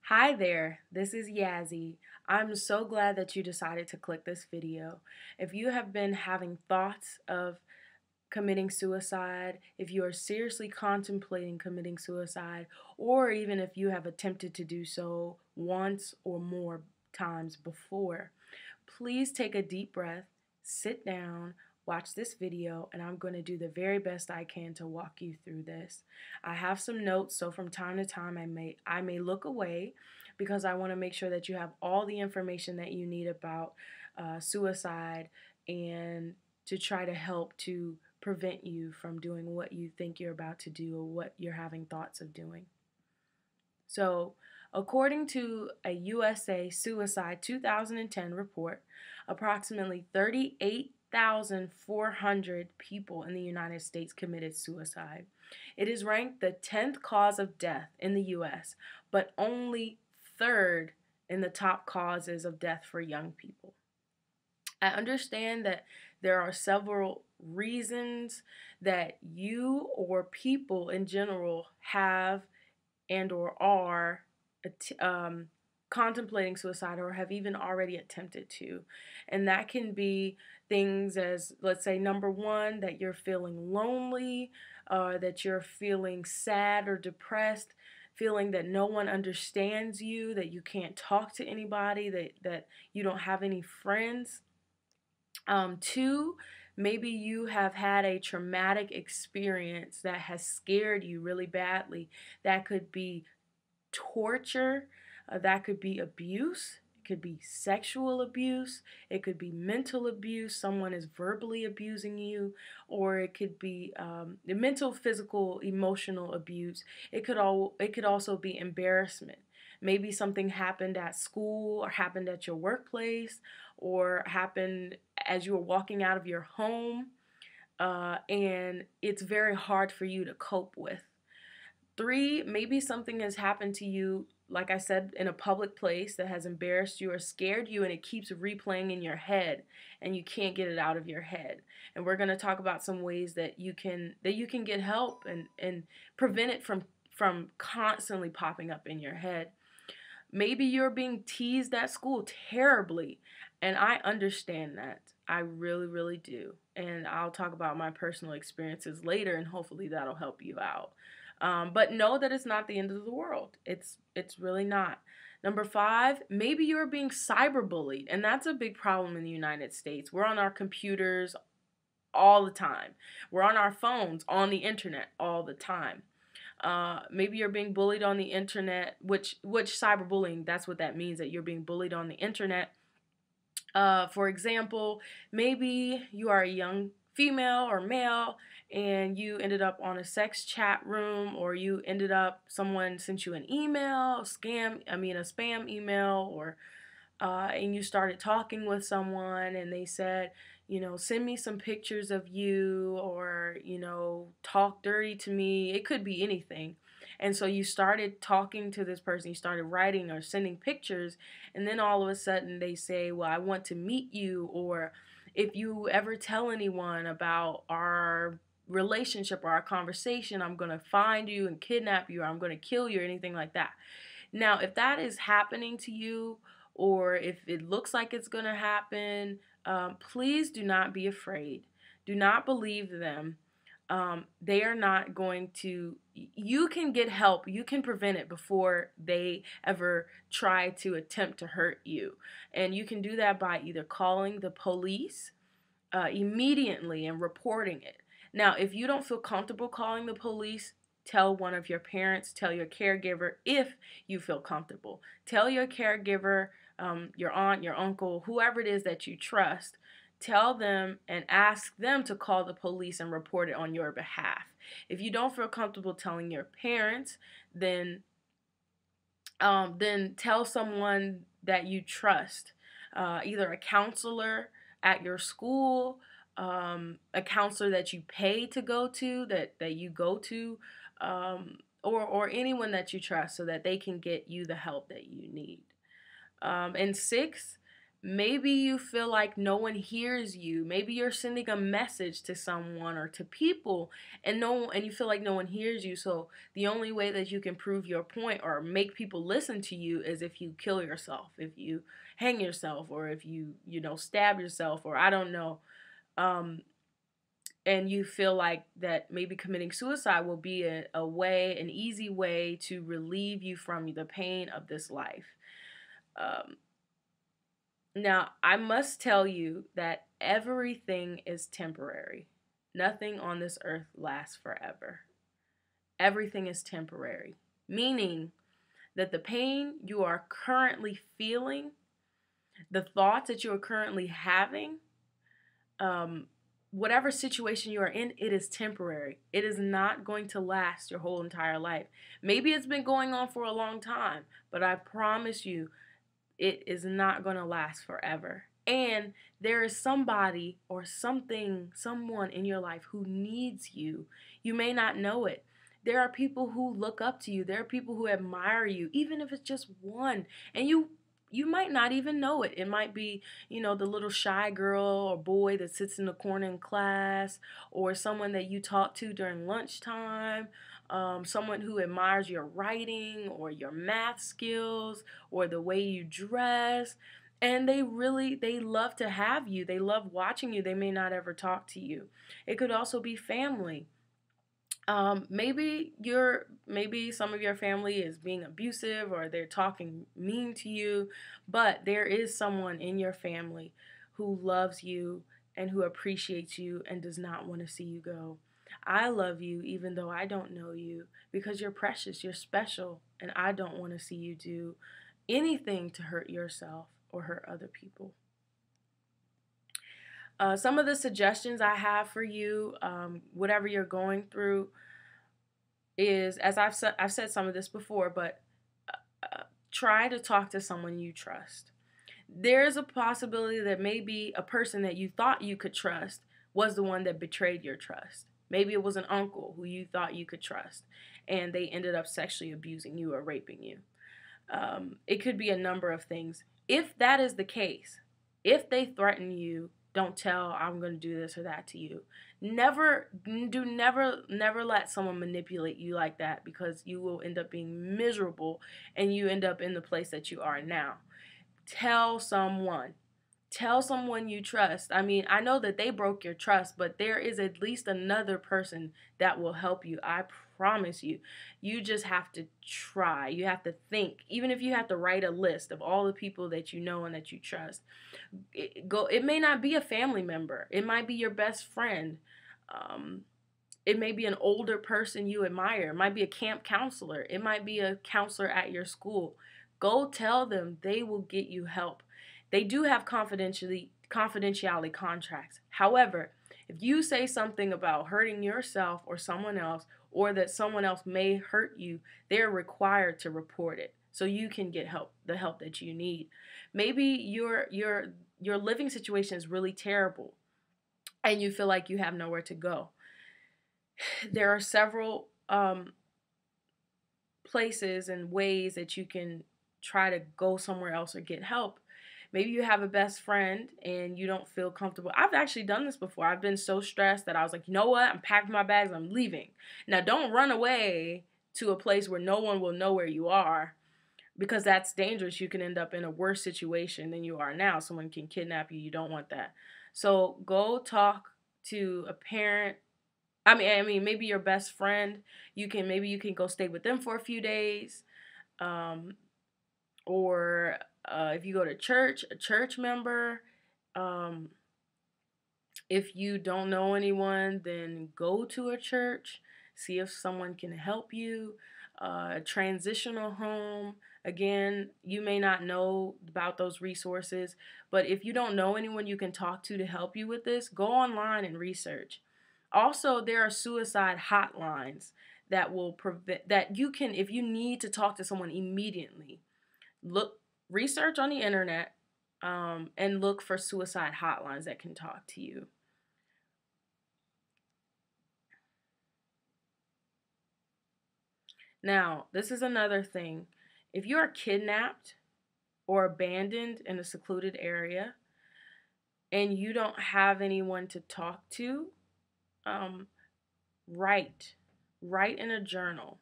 Hi there, this is Yazzie. I'm so glad that you decided to click this video. If you have been having thoughts of committing suicide, if you are seriously contemplating committing suicide, or even if you have attempted to do so once or more times before, please take a deep breath, sit down, watch this video, and I'm going to do the very best I can to walk you through this. I have some notes, so from time to time I may look away because I want to make sure that you have all the information that you need about suicide and to try to help to prevent you from doing what you think you're about to do or what you're having thoughts of doing. So, according to a USA Suicide 2010 report, approximately 38,400 people in the United States committed suicide. It is ranked the 10th cause of death in the US, but only third in the top causes of death for young people. I understand that there are several reasons that you or people in general have and or are contemplating suicide or have even already attempted to. And that can be things as, let's say, number one, that you're feeling lonely, that you're feeling sad or depressed, feeling that no one understands you, that you can't talk to anybody, that you don't have any friends. Two, maybe you have had a traumatic experience that has scared you really badly. That could be torture, that could be abuse, it could be sexual abuse, it could be mental abuse, someone is verbally abusing you, or it could be the mental, physical, emotional abuse. It could also be embarrassment. Maybe something happened at school or happened at your workplace or happened as you were walking out of your home, and it's very hard for you to cope with. Three, maybe something has happened to you, like I said, in a public place that has embarrassed you or scared you, and it keeps replaying in your head and you can't get it out of your head. And we're going to talk about some ways that you can get help and prevent it from constantly popping up in your head. Maybe you're being teased at school terribly, and I understand that. I really, really do. And I'll talk about my personal experiences later, and hopefully that'll help you out. But know that it's not the end of the world. It's really not. Number five, maybe you're being cyberbullied, and that's a big problem in the United States. We're on our computers all the time. We're on our phones, on the internet all the time. Maybe you're being bullied on the internet, which cyberbullying, that's what that means, that you're being bullied on the internet. For example, maybe you are a young female or male and you ended up on a sex chat room, or you ended up, someone sent you an email, a spam email, or and you started talking with someone and they said, send me some pictures of you, or, talk dirty to me. It could be anything. And so you started talking to this person, you started writing or sending pictures, and then all of a sudden they say, well, I want to meet you, or if you ever tell anyone about our relationship or our conversation, I'm going to find you and kidnap you, or I'm going to kill you, or anything like that. Now, if that is happening to you, or if it looks like it's going to happen, please do not be afraid. Do not believe them. They are not going to, you can get help. You can prevent it before they ever try to attempt to hurt you. And you can do that by either calling the police immediately and reporting it. Now, if you don't feel comfortable calling the police, tell one of your parents, tell your caregiver if you feel comfortable. Tell your caregiver, your aunt, your uncle, whoever it is that you trust. Tell them and ask them to call the police and report it on your behalf. If you don't feel comfortable telling your parents, then tell someone that you trust, either a counselor at your school, a counselor that you pay to go to, that you go to, or anyone that you trust, so that they can get you the help that you need. And six, Maybe you feel like no one hears you. Maybe you're sending a message to someone or to people and you feel like no one hears you. So the only way that you can prove your point or make people listen to you is if you kill yourself, if you hang yourself, or if you stab yourself, or I don't know. Um and you feel like that maybe committing suicide will be a way, an easy way to relieve you from the pain of this life. Um, Now, I must tell you that everything is temporary. Nothing on this earth lasts forever. Everything is temporary, meaning that the pain you are currently feeling, the thoughts that you are currently having, um, whatever situation you are in, it is temporary. It is not going to last your whole entire life. Maybe it's been going on for a long time, but I promise you, it is not going to last forever. And there is somebody or something, someone in your life who needs you. You may not know it. There are people who look up to you. There are people who admire you, even if it's just one. And you might not even know it. It might be, the little shy girl or boy that sits in the corner in class, or someone that you talk to during lunchtime, someone who admires your writing or your math skills or the way you dress. And they love to have you. They love watching you. They may not ever talk to you. It could also be family. Maybe some of your family is being abusive or they're talking mean to you, but there is someone in your family who loves you and who appreciates you and does not want to see you go. I love you even though I don't know you, because you're precious, you're special, and I don't want to see you do anything to hurt yourself or hurt other people. Some of the suggestions I have for you, whatever you're going through, is, as I've said some of this before, but try to talk to someone you trust. There's a possibility that maybe a person that you thought you could trust was the one that betrayed your trust. Maybe it was an uncle who you thought you could trust, and they ended up sexually abusing you or raping you. It could be a number of things. If that is the case, if they threaten you, don't tell, I'm going to do this or that to you. Never let someone manipulate you like that, because you will end up being miserable and you end up in the place that you are now. Tell someone. Tell someone you trust. I mean, I know that they broke your trust, but there is at least another person that will help you. I promise you. You just have to try. You have to think. Even if you have to write a list of all the people that you know and that you trust. It may not be a family member. It might be your best friend. Um, it may be an older person you admire. It might be a camp counselor. It might be a counselor at your school. Go tell them. They will get you help. They do have confidentiality contracts. However, if you say something about hurting yourself or someone else, or that someone else may hurt you, they're required to report it so you can get help, the help that you need. Maybe your living situation is really terrible and you feel like you have nowhere to go. There are several places and ways that you can try to go somewhere else or get help. Maybe you have a best friend and you don't feel comfortable. I've actually done this before. I've been so stressed that I was like, you know what? I'm packing my bags. I'm leaving. Now, don't run away to a place where no one will know where you are, because that's dangerous. You can end up in a worse situation than you are now. Someone can kidnap you. You don't want that. So go talk to a parent. I mean, maybe your best friend. Maybe you can go stay with them for a few days. Um, or if you go to church, a church member. Um, if you don't know anyone, then go to a church, see if someone can help you. A transitional home, again, you may not know about those resources, but if you don't know anyone you can talk to help you with this, go online and research. Also, there are suicide hotlines that will prevent that you can, if you need to talk to someone immediately, look, research on the internet, and look for suicide hotlines that can talk to you. Now, this is another thing. If you are kidnapped or abandoned in a secluded area and you don't have anyone to talk to, um, write. Write in a journal.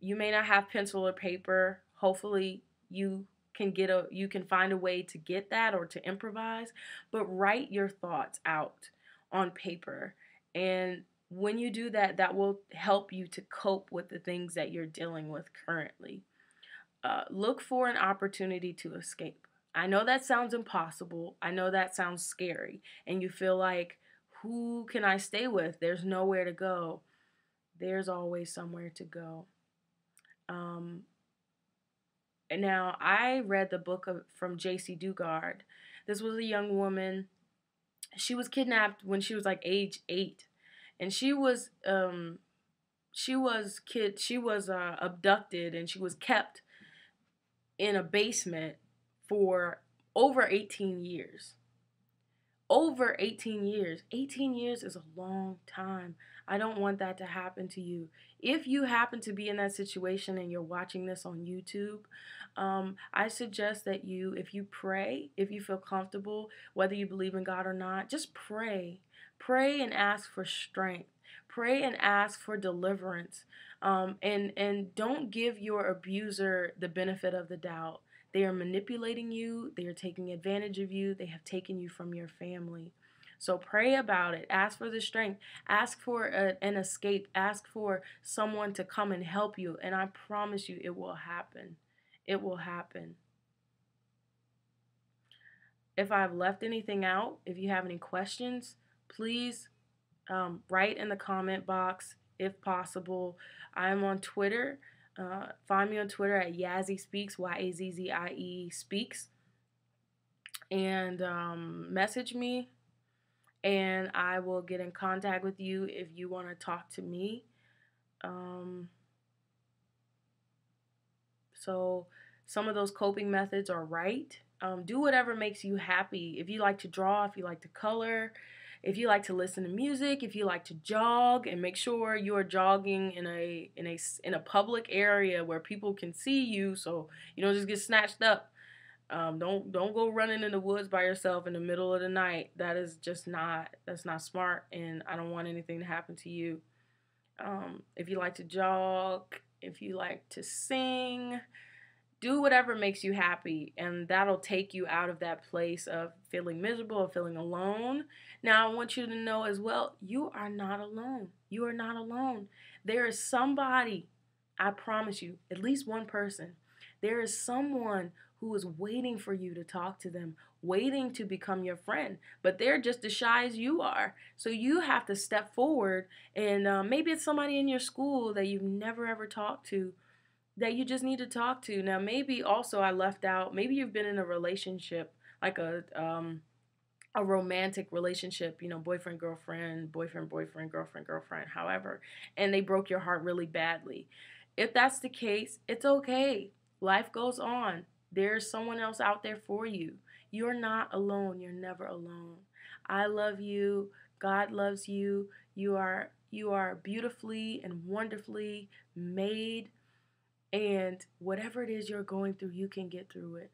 You may not have pencil or paper. Hopefully, you can find a way to get that or to improvise, but write your thoughts out on paper. And when you do that, that will help you to cope with the things that you're dealing with currently. Look for an opportunity to escape. I know that sounds impossible. I know that sounds scary. And you feel like, who can I stay with? There's nowhere to go. There's always somewhere to go. Um, and now, I read the book from J.C. Dugard. This was a young woman. She was kidnapped when she was like age 8. And she was abducted and she was kept in a basement for over 18 years. Over 18 years. 18 years is a long time. I don't want that to happen to you. If you happen to be in that situation and you're watching this on YouTube, I suggest that if you pray, if you feel comfortable, whether you believe in God or not, just pray. Pray and ask for strength. Pray and ask for deliverance. And don't give your abuser the benefit of the doubt. They are manipulating you. They are taking advantage of you. They have taken you from your family. So pray about it. Ask for the strength. Ask for an escape. Ask for someone to come and help you. And I promise you, it will happen. It will happen. If I've left anything out, if you have any questions, please write in the comment box if possible. I'm on Twitter. Find me on Twitter at Yazzie Speaks, Yazzzie Speaks, and message me, and I will get in contact with you if you want to talk to me. So some of those coping methods are right. Do whatever makes you happy. If you like to draw, if you like to color, if you like to listen to music, if you like to jog, and make sure you are jogging in a public area where people can see you, so you don't just get snatched up. Don't go running in the woods by yourself in the middle of the night. That's not smart, and I don't want anything to happen to you. If you like to jog, if you like to sing, do whatever makes you happy, and that'll take you out of that place of feeling miserable or feeling alone. Now, I want you to know as well, you are not alone. You are not alone. There is somebody, I promise you, at least one person. There is someone who is waiting for you to talk to them, waiting to become your friend, but they're just as shy as you are. So you have to step forward, and maybe it's somebody in your school that you've never ever talked to, that you just need to talk to. Now, maybe also I left out, maybe you've been in a relationship, like a romantic relationship, boyfriend, girlfriend, boyfriend, boyfriend, girlfriend, girlfriend, however, and they broke your heart really badly. If that's the case, it's okay. Life goes on. There's someone else out there for you. You're not alone. You're never alone. I love you. God loves you. You are beautifully and wonderfully made. And whatever it is you're going through, you can get through it.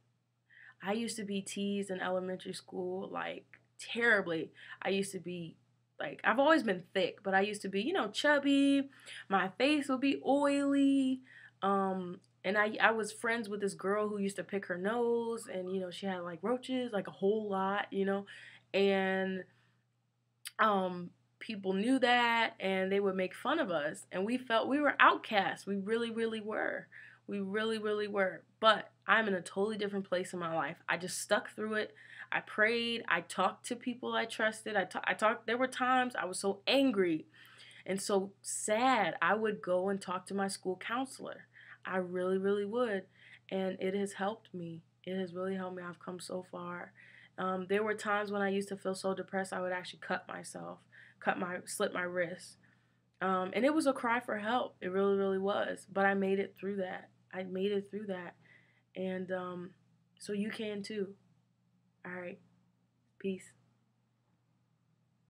I used to be teased in elementary school, like, terribly. I used to be, like, I've always been thick, but I used to be, chubby. My face would be oily. And I was friends with this girl who used to pick her nose, and, she had, like, roaches, like, a whole lot. And people knew that, and they would make fun of us, and we felt we were outcasts. We really, really were. We really, really were. But I'm in a totally different place in my life. I just stuck through it. I prayed. I talked to people I trusted. I talked. There were times I was so angry and so sad. I would go and talk to my school counselor. I really, really would, and it has helped me. It has really helped me. I've come so far. There were times when I used to feel so depressed, I would actually cut myself, slip my wrist. And it was a cry for help. It really, really was. But I made it through that. I made it through that. And so you can too. All right. Peace.